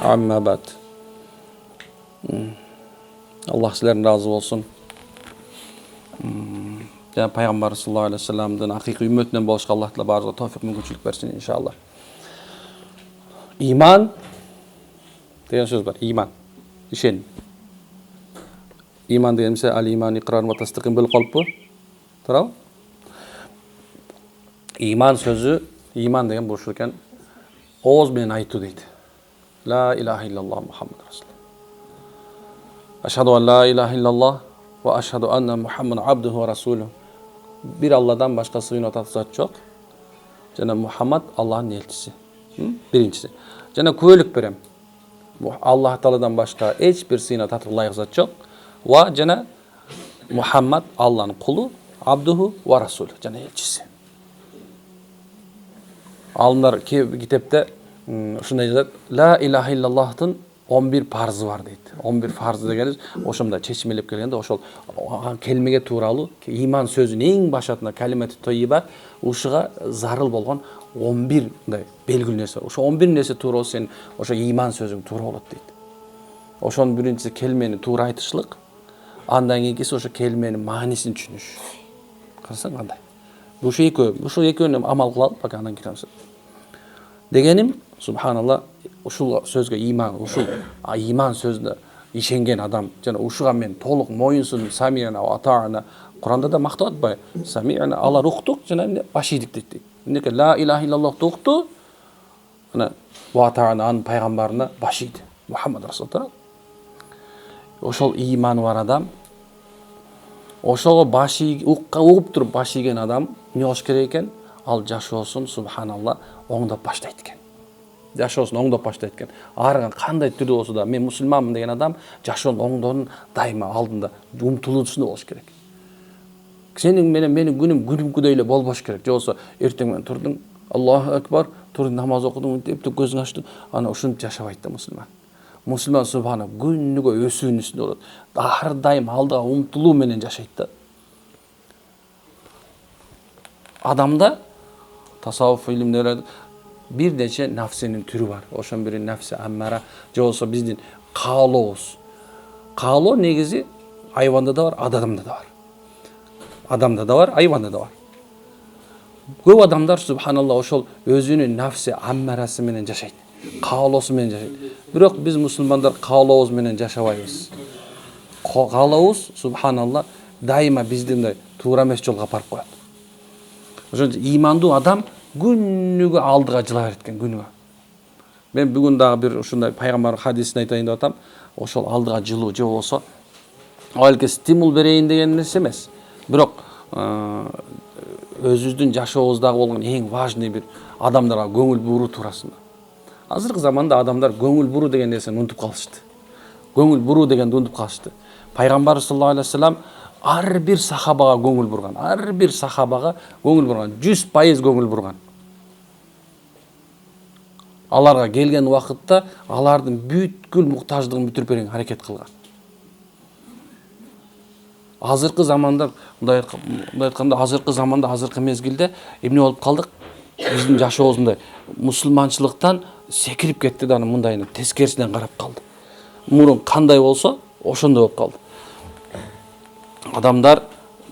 Amma ba'd. Allah sizlerden razı olsun. Yani Peygamber sallallahu aleyhi ve sellem'den hakiki ümmetinden boluşqa Allah taala barıga tawfik mümkünçülük versin inşallah. İman degan söz var. İman. İşen. İman degense al iman iqrar ve tasdiqin bil qalb bu. Tarab. İman sözü, iman degen boşlukken oğuz menen aytуу deydi. La ilahe illallah Muhammed Resulullah. Eşhedü en la ilahe illallah ve eşhedü enne Muhammed abduhu ve rasuluhu. Bir Allah'dan başkası yönetat zat yok. Jana Muhammed Allah'ın elçisi. Birincisi. Jana köylük berem. Allah Taala'dan başka hiçbir sine tatırlayık zat yok. Ve jana Muhammed Allah'ın kulu, abduhu ve rasulü. Jana elçisi. Alımlar kitapta şunday yazat. La ilahe illallah'tın 11 farzı var deydi. 11 farzı degeniz oşumda çeşmelep kelgende oşol kelmege tuuralı iman sözünün eң başatına kalimati tayyiba ушуга зарыл болгон 11 мындай белгилүү нерсе. Ошо 11 нерсе тууралуу сен ошо iman sözүң туура болот дейт. Ошонун биринчиси келмени туура айтышлык, андан кийинкиси ошо келменин маанисин түшүнүш. Карасаң кандай? Ушо экөөнү амал кылалы, пока андан кийин дегеним, субханалла, ушул сөзгө иман, ушул иман сөзүнө ишенген адам, жана ушуга мен толук моюнсун, самиана ва атаана, Куранда да мактап атпайбы? Самиана, алар уктук, жана башидик дейт. Эмнеге ла илаха иллаллах укту, ана ва атаана анын пайгамбарына башиди. Мухаммад Расулуллах. Ошол иманы бар адам, ошого угуп туруп башиген адам эмне кылыш керек экен? Ал жашоосун субханалла оңдоп баштайт экен. Жашоосун оңдоп баштайт экен. Ар кандай түрдө болсо да мен мусулманмын деген адам жашоонун оңдоонун дайыма алдында умтулуусунда болуш керек. Сенин менин күнүмкүдөй эле болбош керек. Же болсо эртең менен турдуң, Аллаху акбар, турдуң намаз окудуң, деп көзүңү ачтың, ана ушинтип жашабайт да мусулман. Мусулман субхана күнүгө өсүүнүн үстүндө болот. Ар дайым алдыга умтулуу менен жашайт да. Адамда tasavvuf ilimleri bir nece nafsinin türü var. Oşun biri nefsi ammara, же болсо биздин каалообуз. Каалоо негизи айванда да бар, адамда да бар. Адамда да бар, айванда да бар. Көп адамдар субханалла ошол өзүнүн nafsi аммарасы менен жашайт. Каалоосу менен жашайт. Бирок биз мусулмандар каалообуз менен жашабайбыз. Каалообуз субханалла дайыма биздин туура эмес жолго алып барып коет. Ошон имандуу адам күнүгө алдыга жыла берет экен, күнүгө. Мен бүгүн дагы бир ушундай пайгамбар хадисин айтайын деп атам. Ошол алдыга жылуу же болсо алке стимул берейин деген нерсе эмес. Бирок өзүбүздүн жашообуздагы болгон эң важный бир адамдарга көңүл буруу туурасында. Азыркы заманда адамдар көңүл буруу деген нерсени унутуп калышты. Көңүл буруу дегенди унутуп калышты. Пайгамбар саллаллаху алейхи ва саллям ар бир сахабага көңүл бурган. Ар бир сахабага көңүл бурган. 100% көңүл бурган. Аларга келген убакытта алардын бүткүл муктаждыгын бүтүрүп берүүгө аракет кылган. Азыркы заманда, мындай айтканда, азыркы заманда, азыркы мезгилде эмне болуп калдык? Биздин жашообуз мындай мусулманчылыктан секирип кетти да, мындайын тескерисинен карап калды. Мурун кандай болсо, ошондой болуп калды. Адамдар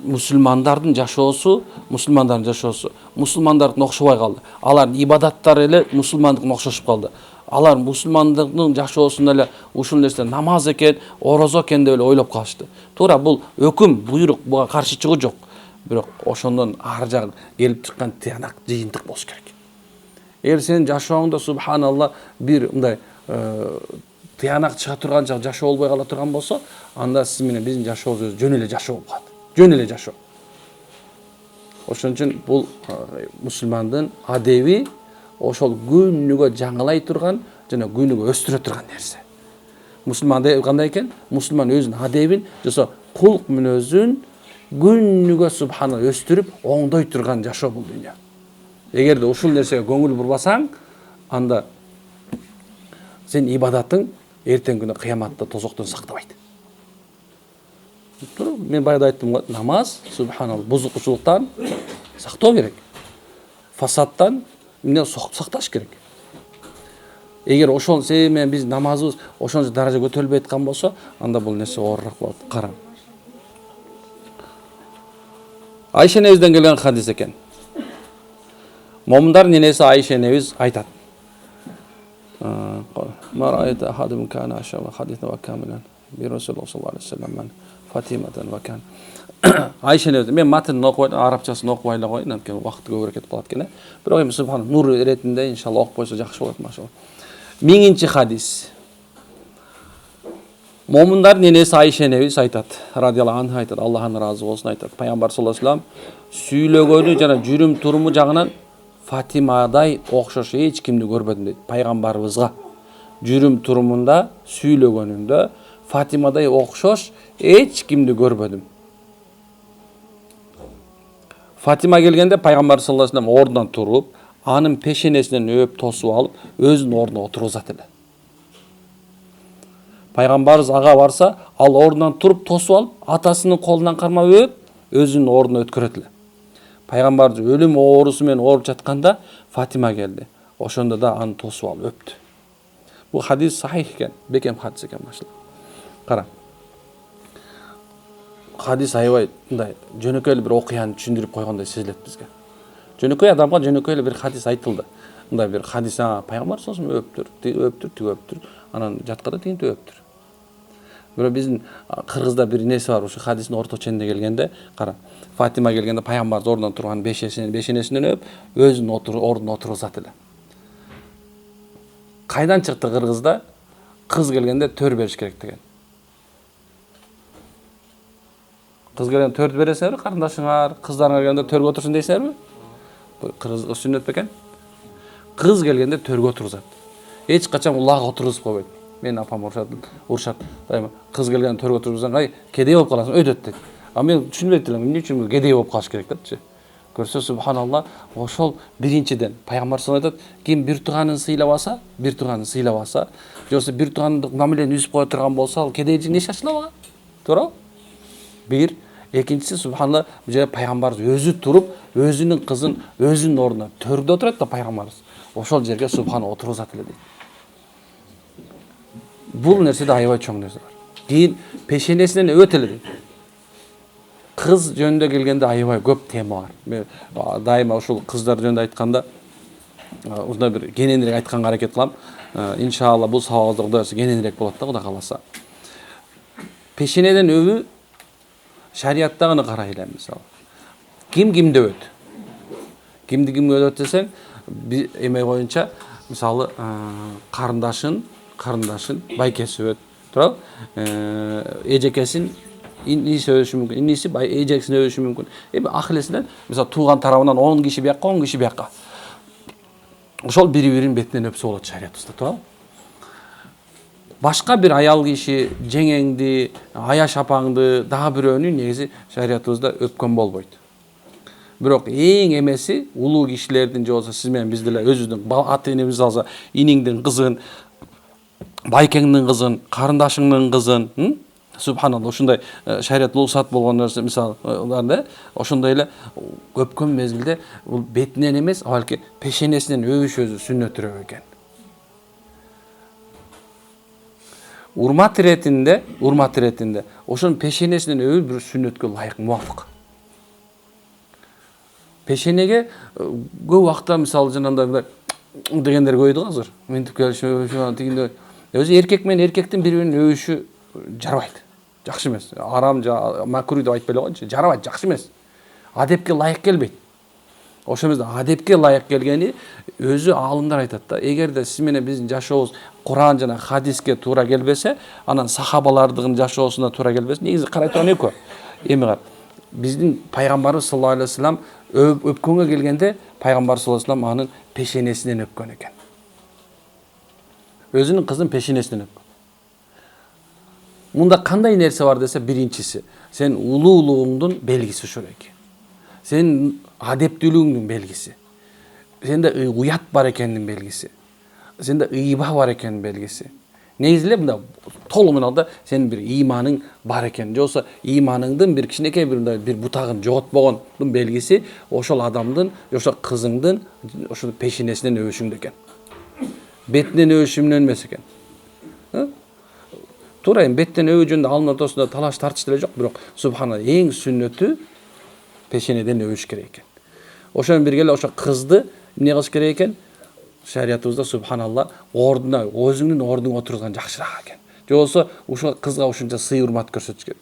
мусулмандардын жашоосу, мусулмандардын окшобой калды. Алардын ибадаттары эле мусулмандыкына окшошуп калды. Алар мусулмандыктын жашоосунда эле ушул нерсе намаз экен, орозо экен деп эле ойлоп калышты. Туура бул өкүм, буйрук, буга каршы чыгуу жок. Бирок ошондон ар жагы келип чыккан тыянак, жыйынтык болуш керек. Эгер сенин жашооңдо субханалла бир мындай тыянак чыга турганча жашоо болбой кала турган болсо, анда сиз менен биздин жашообуз жөн эле жашоо болуп калат. Жөн эле жашоо. Ошон үчүн бул мусулмандын адеби ошол күнүгө жаңылай турган жана күнүгө өстүрө турган нерсе. Мусулман кандай экен? Мусулман өзүнүн адебин, жосо кулк мүнөзүн күнүгө субханалла өстүрүп, оңдой турган жашоо бул дүйнө. Эгерде ушул нерсеге көңүл бурбасаң, анда сен ибадатың эртең күнү кыяматта тозоктон сактабайт. Мен баягы айттым го, намаз субханалла бузукчулуктан сактоо керек. Фасадтан эмне сакташ керек. Эгер ошол себеп менен биз намазыбыз ошончо даража көтөрүлбөй аткан болсо, анда бул нерсе оорураак болот. Кара. Айша энебизден келген хадис экен. Момундар ненеси Айша энебиз айтат. Марайта ахадум кана ашава хадисна ва камилан. Би Расулуллах саллаллаху алейхи вассалам Фатиматан ва кан. Айша энебиз мен матын окуп, арабчасын окуп айла коюн, анткени убакыт көбүрөөк кетип калат экен. Бирок эми субхан нур эретинде иншалла окуп койсо жакшы болот, машалла. 1000-чи хадис. Момундар ненеси Айша энебиз айтат, радиаллаху анха айтат, Аллахтан ыраазы болсун айтат. Пайгамбар саллаллаху алейхи вассалам сүйлөгөнү жана жүрүм туруму жагынан Фатимадай окшош эч кимди көрбөдүм дейт. Пайгамбарыбызга жүрүм турумунда, сүйлөгөнүндө Фатимадай окшош эч кимди көрбөдүм. Фатима келгенде пайгамбар саллаллаху алейхи вассалам ордунан туруп, анын пешенесинен өп тосуп алып, өзүнүн ордуна отургузат эле. Пайгамбарыбыз ага барса, ал ордунан туруп тосуп алып, атасынын колунан кармап өп, өзүнүн ордуна өткөрөт эле. Пайгамбарыбыз өлүм оорусу менен ооруп жатканда Фатима келди. Ошондо да аны тосуп алып өптү. Бул хадис сахих экен, бекем хадис экен, машалла. Кара. Хадис аябай мындай жөнөкөй эле бир окуяны түшүндүрүп койгондой сезилет бизге. Жөнөкөй адамга жөнөкөй эле бир хадис айтылды. Мындай бир хадис, пайгамбар сосын өптүр, өптүр, анан жатканда тигинти өптүр. Бирок биздин кыргызда бир нерсе бар, ушу хадистин орто ченинде келгенде, кара. Фатима келгенде пайгамбар ордунан турган бешенесинен өп, өзүнүн ордуна отургузат эле. Кайдан чыкты кыргызда кыз келгенде төр бериш керек деген. Кыз келгенде төр бересиңерби, карындашыңар, кыздарыңар келгенде төргө отурсун дейсиңерби? Бул кыргыз сүннөт бекен. Кыз келгенде төргө отургузат. Эч качан улаага отургузуп койбойт. Мен апам урушат. Дайыма кыз келгенде төргө отургузсаң, ай, кедей болуп каласың, өйдөт дейт. А мен түшүнбөйт элем, эмне үчүн кедей болуп калыш керек депчи. Көрсө субханалла, ошол биринчиден пайгамбар саллаллаху алейхи вассалам айтат, ким бир тууганын сыйлабаса, же болбосо бир туугандык мамилени үзүп кое турган болсо, ал кедейчилик неше ачылабы ага? Туурабы? Бир, экинчиси субханалла, бул жерде пайгамбарыбыз өзү туруп, өзүнүн кызын өзүнүн ордуна төрдө отурат да пайгамбарыбыз. Ошол жерге субхана отургузат эле дейт. Бул нерседе аябай чоң нерсе бар. Кийин пешенесинен өт эле дейт. Кыз жөнүндө келгенде аябай көп тема бар. Мен дайыма ушул кыздар жөнүндө айтканда ушундай бир кененирээк айтканга аракет кылам. Иншалла бул сабагыбызда Кудай ырасы кененирээк болот да, Кудай кааласа. Пешенеден өбү шариаттагыны карайлы мисалы. Ким кимди өт? Кимди кимге өт десең, эме боюнча мисалы карындашын байкеси өт, туурабы? Эжекесин иниси өбүшү мүмкүн. Иниси эжекесин өбүшү мүмкүн. Эми ахилесинен мисалы тууган тарабынан 10 киши бияка, 10 киши бияка. Ошол бири-бирин бетинен өпсө болот шариятыбызда, туурабы? Башка бир аял киши, жеңеңди, аяш апаңды, дагы бирөөнү негизи шариятыбызда өпкөн болбойт. Бирок эң эмеси улуу кишилердин же болсо сиз менен биз деле өзүбүздүн ата-энебиз алса, иниңдин кызын, байкеңдин кызын, карындашыңдын кызын, субханалла, ушундай шарият уруксат болгон нерсе мисалында, ошондой эле өпкөн мезгилде бул бетинен эмес, балки пешенесинен өбүш өзү сүннөтүрөөк экен. Урмат иретинде ошонун пешенесинен өбү бир сүннөткө ылайык, муафык. Пешенеге көп убакта мисалы жанагындай дегендер көйдү азыр. Мынтип келишип, тигинде өзү эркек менен эркектин бири-бирин өбүшү жарабайт. Жакшы эмес. Арам, макруй деп айтпай эле коеюнчу. Жарабайт, жакшы эмес. Адепке ылайык келбейт. Ошол эмес, адепке ылайык келгени өзү аалымдар айтат да. Эгерде сиз менен биздин жашообуз Куран жана хадиске туура келбесе, анан сахабалардын жашоосуна туура келбесе, негизи карай турган экөө. Эми кар. Биздин пайгамбарыбыз саллаллаху алейхи вассалам өпкөнгө келгенде пайгамбар саллаллаху алейхи вассалам анын пешенесинен өпкөн экен. Өзүнүн кызын пешенесинен өпкөн. Мында кандай нерсе бар десе, биринчиси, сен улуулугуңдун белгиси ошол экен. Сен адептүүлүгүңдүн белгиси. Сенде уят бар экенин белгиси. Сенде ыйба бар экенин белгиси. Негизи эле мында толук менен алганда сенин бир ыйманың бар экен, же болбосо ыйманыңдын бир кичинекей бир бутагын жоготпогондун белгиси ошол адамдын, ошол кызыңдын ошол пешенесинен өбүшүңдө экен. бетинен өбүшүмүнөн эмес экен. Туура эми беттен өбүү жөнүндө алымдын ортосунда талаш тартыш деле жок, бирок субханалла эң сүннөтү пешенеден өбүш керек экен. Ошо менен бирге эле ошо кызды эмне кылыш керек экен? Шариятыбызда субханалла ордуна, өзүңдүн ордуңа отурган жакшыраак экен. Же болбосо ушул кызга ушунча сый урмат көрсөтүш керек.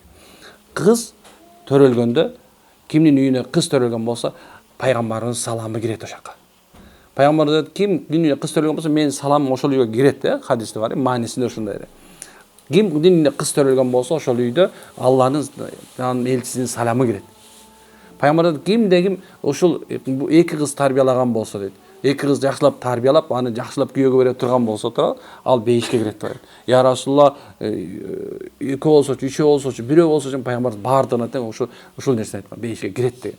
Кыз төрөлгөндө, кимдин үйүнө кыз төрөлгөн болсо, пайгамбарыбыз саламы кирет ошол жака. Пайгамбар ким үйүнө кыз төрөлгөн болсо, менин саламым ошол үйгө кирет, хадисте бар, маанисинде ушундай эле. Ким үйүнө кыз төрөлгөн болсо, ошол үйдө Алланын элчисинин саламы кирет. Пайгамбар кимде ким ушул эки кыз тарбиялаган болсо дейт. Эки кыз жакшылап тарбиялап, аны жакшылап күйөөгө бере турган болсо, ал бейишке кирет дейт. Я Расулулла, экөө болсочу, үчөө болсочу, бирөө болсочу, пайгамбар баардыгына тең ушул нерсени айткан, бейишке кирет деген.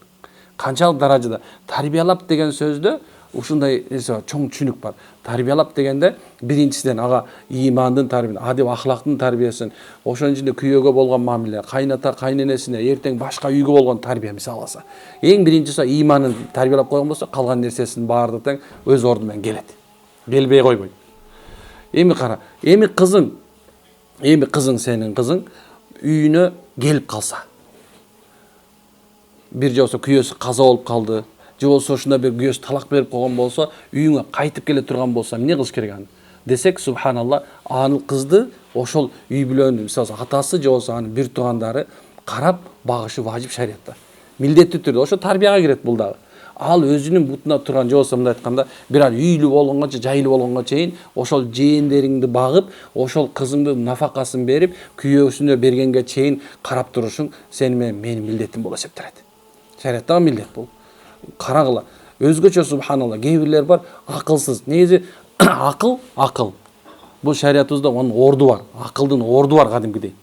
Канчалык даражада тарбиялап деген сөздө ушундай нерсе бар, чоң түшүнүк бар. Тарбиялап дегенде биринчиден ага имандын тарбиясын, адеп ахлактын тарбиясын, ошонун ичинде күйөөгө болгон мамиле, кайната кайненесине, эртең башка үйгө болгон тарбия мисал алса. Эң биринчиси иманын тарбиялап койгон болсо, калган нерсесинин баардыгы тең өз орду менен келет. Келбей койбойт. Эми кара, эми кызың сенин кызың үйүнө келип калса, бир же болсо күйөөсү каза болуп калды, же болсо ушунда бир күйөөсү талак берип койгон болсо, үйүңө кайтып келе турган болсо, эмне кылыш керек аны? Десек, субханалла, анын кызды ошол үй бүлөнүн, мисалы атасы же болсо анын бир туугандары карап багышы важип шариятта. Милдеттүү түрдө ошо тарбияга кирет бул дагы. Ал өзүнүн бутуна турган, же болсо мындай айтканда, бир ал үйлүү болгонгочо, жайлуу болгонго чейин ошол жээндериңди багып, ошол кызыңдын нафакасын берип, күйөөсүнө бергенге чейин карап турушуң сени менин милдетим болуп эсептелет. Шариаттагы милдет бул. Карагыла. Өзгөчө субханалла, кээ бирлер бар акылсыз. Негизи акыл. Бул шариятыбызда онун орду бар. Акылдын орду бар кадимкидей.